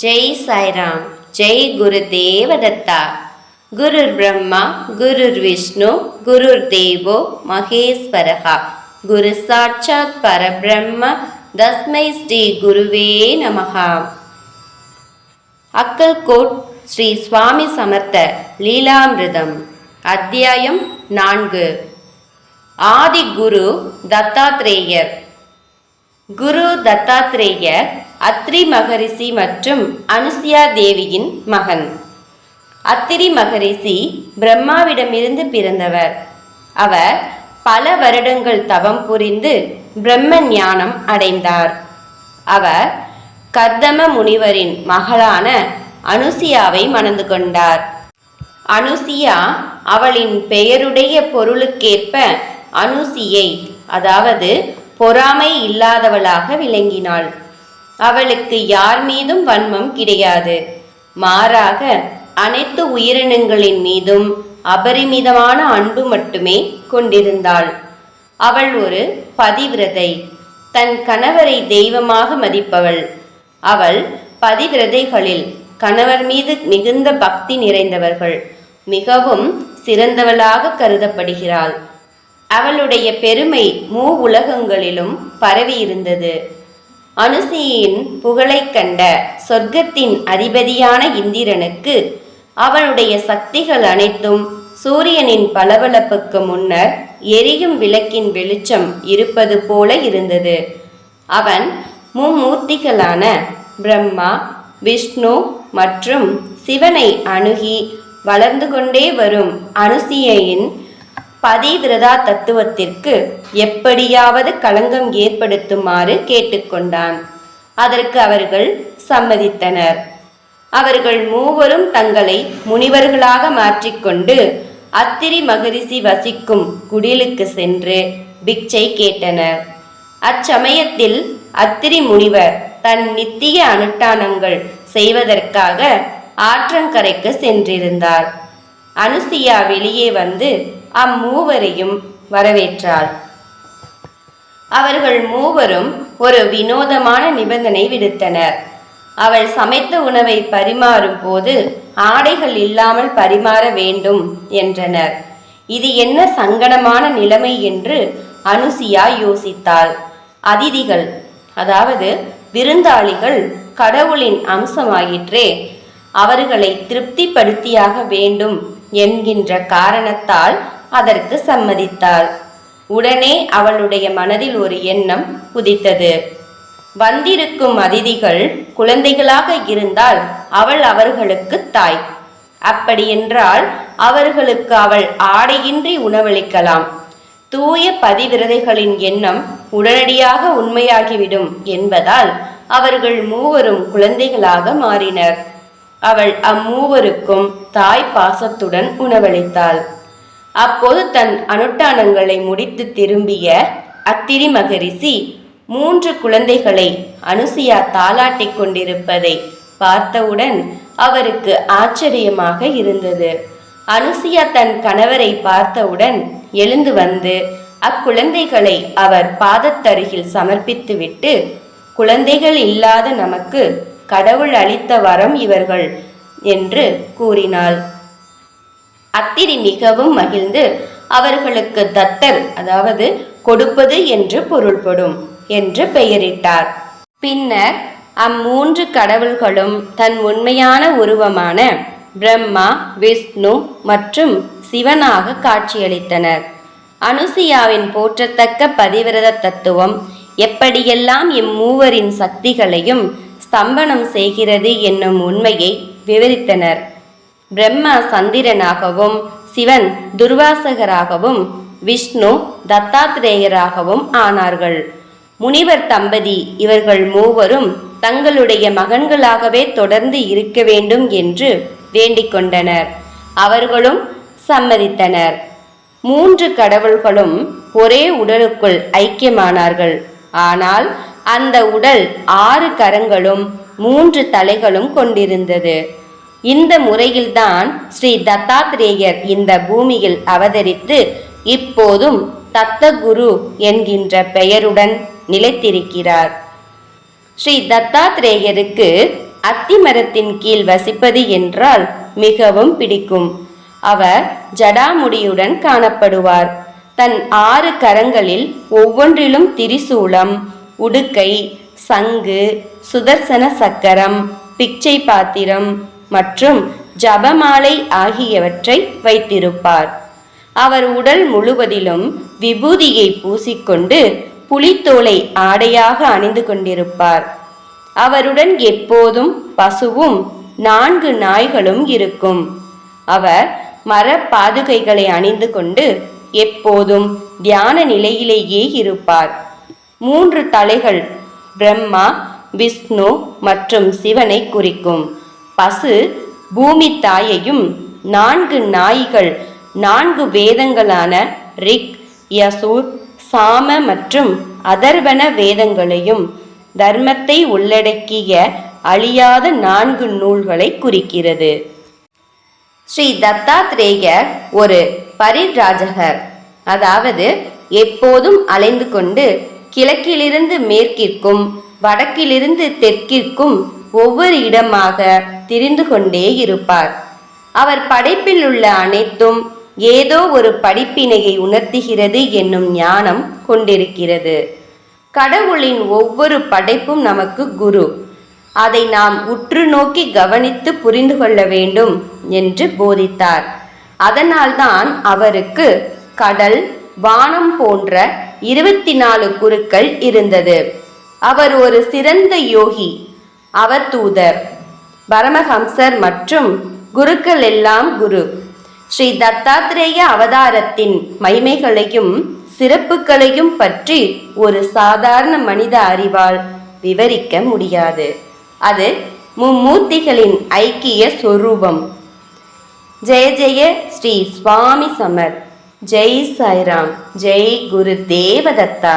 ஜெய் சாய்ராம். ஜெய் குரு தேவதத்தா. குருர் பிரம்மா குருர் விஷ்ணு குருர் தேவோ மகேஸ்வரஹா. குரு சாட்சாத் பரபிரம்ம தஸ்மை ஸ்ரீ குருவே நமஹா. அக்கல்கோட் ஸ்ரீ சுவாமி சமர்த்த லீலாமிருதம். அத்தியாயம் 4. ஆதி குரு தத்தாத்ரேயர். குரு தத்தாத்ரேயர் அத்ரி மகரிஷி மற்றும் அனுசுயா தேவியின் மகன். அத்திரி மகரிஷி பிரம்மாவிடமிருந்து பிறந்தவர். அவர் பல வருடங்கள் தவம் புரிந்து பிரம்ம ஞானம் அடைந்தார். அவர் கர்தம முனிவரின் மகளான அனுசுயாவை மணந்து கொண்டார். அனுசுயா அவளின் பெயருடைய பொருளுக்கேற்ப அனுசியை, அதாவது பொறாமை இல்லாதவளாக விளங்கினாள். அவளுக்கு யார் மீதும் வன்மம் கிடையாது. மாறாக அனைத்து உயிரினங்களின் மீதும் அபரிமிதமான அன்பு மட்டுமே கொண்டிருந்தாள். அவள் ஒரு பதிவிரதை, தன் கணவரை தெய்வமாக மதிப்பவள். அவள் பதிவிரதைகளில் கணவர் மீது மிகுந்த பக்தி நிறைந்தவர்கள் மிகவும் சிறந்தவளாக கருதப்படுகிறாள். அவளுடைய பெருமை உலகங்களிலும் பரவியிருந்தது. அனுசியின் புகழை கண்ட சொர்க்கத்தின் அதிபதியான இந்திரனுக்கு அவளுடைய சக்திகள் அனைத்தும் சூரியனின் பளபளப்புக்கு முன்னர் எரியும் விளக்கின் வெளிச்சம் இருப்பது போல இருந்தது. அவன் மும்மூர்த்திகளான பிரம்மா, விஷ்ணு மற்றும் சிவனை அணுகி வளர்ந்து கொண்டே வரும் அனுசியின் பதிவிரதா தத்துவத்திற்கு எப்படியாவது களங்கம் ஏற்படுத்துமாறு கேட்டுக்கொண்டான். அதற்கு அவர்கள் சம்மதித்தனர். அவர்கள் மூவரும் தங்களை முனிவர்களாக மாற்றிக்கொண்டு அத்திரி மகரிஷி வசிக்கும் குடிலுக்கு சென்று பிக்சை கேட்டனர். அச்சமயத்தில் அத்திரி முனிவர் தன் நித்திய அனுஷ்டானங்கள் செய்வதற்காக ஆற்றங்கரைக்கு சென்றிருந்தார். அனுசுயா வெளியே வந்து அம்மூவரையும் வரவேற்றாள். அவர்கள் மூவரும் ஒரு வினோதமான நிபந்தனை விடுத்தனர். அவள் சமைத்த உணவை பரிமாறும் போது ஆடைகள் இல்லாமல் பரிமாற வேண்டும் என்றனர். இது என்ன சங்கடமான நிலைமை என்று அனுசுயா யோசித்தாள். அதிதிகள், அதாவது விருந்தாளிகள் கடவுளின் அம்சமாயிற்றே, அவர்களை திருப்திப்படுத்தியாக வேண்டும் என்கின்ற காரணத்தால் அதற்கு சம்மதித்தாள். உடனே அவளுடைய மனதில் ஒரு எண்ணம் உதித்தது. வந்திருக்கும் அதிதிகள் குழந்தைகளாக இருந்தால் அவள் அவர்களுக்கு தாய். அப்படியென்றால் அவர்களுக்கு அவள் ஆடையின்றி உணவளிக்கலாம். தூய பதிவிரதைகளின் எண்ணம் உடனடியாக உண்மையாகிவிடும் என்பதால் அவர்கள் மூவரும் குழந்தைகளாக மாறினர். அவள் அம்மூவருக்கும் தாய் பாசத்துடன் உணவளித்தாள். அப்போது தன் அனுஷ்டானங்களை முடித்து திரும்பிய அத்திரி மகரிஷி 3 குழந்தைகளை அனுசுயா தாலாட்டிக் கொண்டிருப்பதை பார்த்தவுடன் அவருக்கு ஆச்சரியமாக இருந்தது. அனுசுயா தன் கணவரை பார்த்தவுடன் எழுந்து வந்து அக்குழந்தைகளை அவர் பாதத்தருகில் சமர்ப்பித்துவிட்டு, குழந்தைகள் இல்லாத நமக்கு கடவுள் அளித்த வரம் இவர்கள் என்று கூறினாள். அத்திரி மிகவும் மகிழ்ந்து அவர்களுக்கு தத்தர், அதாவது கொடுப்பது என்று பொருள்படும் என்று பெயரிட்டார். பின்னர் அம்மூன்று கடவுள்களும் தன் உண்மையான உருவமான பிரம்மா, விஷ்ணு மற்றும் சிவனாக காட்சியளித்தனர். அனுசுயாவின் போற்றத்தக்க பதிவிரத தத்துவம் எப்படியெல்லாம் இம்மூவரின் சக்திகளையும் ஸ்தம்பனம் செய்கிறது என்னும் உண்மையை விவரித்தனர். பிரம்மா சந்திரனாகவும், சிவன் துர்வாசகராகவும், விஷ்ணு தத்தாத்ரேயராகவும் ஆனார்கள். முனிவர் தம்பதி இவர்கள் மூவரும் தங்களுடைய மகன்களாகவே தொடர்ந்து இருக்க வேண்டும் என்று வேண்டிக் கொண்டனர். அவர்களும் சம்மதித்தனர். 3 கடவுள்களும் ஒரே உடலுக்குள் ஐக்கியமானார்கள். ஆனால் அந்த உடல் 6 கரங்களும் 3 தலைகளும் கொண்டிருந்தது. இந்த முறையில்தான் ஸ்ரீ தத்தாத்ரேயர் இந்த பூமியில் அவதரித்து இப்போதும் தத்தகுரு என்கின்ற பெயருடன் நிலைத்திருக்கிறார். ஸ்ரீ தத்தாத்ரேயருக்கு அத்திமரத்தின் கீழ் வசிப்பது என்றால் மிகவும் பிடிக்கும். அவர் ஜடாமுடியுடன் காணப்படுவார். தன் 6 கரங்களில் ஒவ்வொன்றிலும் திரிசூலம், உடுக்கை, சங்கு, சுதர்சன சக்கரம், பிச்சை பாத்திரம் மற்றும் ஜபமாலை ஆகியவற்றை வைத்திருப்பார். அவர் உடல் முழுவதிலும் விபூதியை பூசிக்கொண்டு புலித்தோலை ஆடையாக அணிந்து கொண்டிருப்பார். அவருடன் எப்போதும் பசுவும் 4 நாய்களும் இருக்கும். அவர் மர பாதுகைகளை அணிந்து கொண்டு எப்போதும் தியான நிலையிலேயே இருப்பார். 3 தலைகள் பிரம்மா, விஷ்ணு மற்றும் சிவனை குறிக்கும். பசு பூமி தாயையும், 4 நாய்கள் 4 வேதங்களான ரிக், யசூர், சாம மற்றும் அதர்வன வேதங்களையும், தர்மத்தை உள்ளடக்கிய அழியாத 4 நூல்களை குறிக்கிறது. ஸ்ரீ தத்தாத்ரேயர் ஒரு பரிராஜகர், அதாவது எப்போதும் அலைந்து கொண்டு கிழக்கிலிருந்து மேற்கிற்கும் வடக்கிலிருந்து தெற்கிற்கும் ஒவ்வொரு இடமாக திரிந்து கொண்டே இருப்பார். அவர் படைப்பில் உள்ள அனைத்தும் ஏதோ ஒரு படிப்பினையை உணர்த்துகிறது என்னும் ஞானம் கொண்டிருக்கிறது. கடவுளின் ஒவ்வொரு படைப்பும் நமக்கு குரு. அதை நாம் உற்று நோக்கி கவனித்து புரிந்து கொள்ள வேண்டும் என்று போதித்தார். அதனால்தான் அவருக்கு கடல், வானம் போன்ற 24 குருக்கள் இருந்தது. அவர் ஒரு சிறந்த யோகி, அவதூதர், பரமஹம்சர் மற்றும் குருக்கள் எல்லாம் குரு. ஸ்ரீ தத்தாத்ரேய அவதாரத்தின் மகிமைகளையும் சிறப்புகளையும் பற்றி ஒரு சாதாரண மனித அறிவால் விவரிக்க முடியாது. அது மும்மூர்த்திகளின் ஐக்கிய சொரூபம். ஜெய ஜெய ஸ்ரீ சுவாமி சமர். ஜெய் சாய்ராம். ஜெய் குரு தேவதத்தா.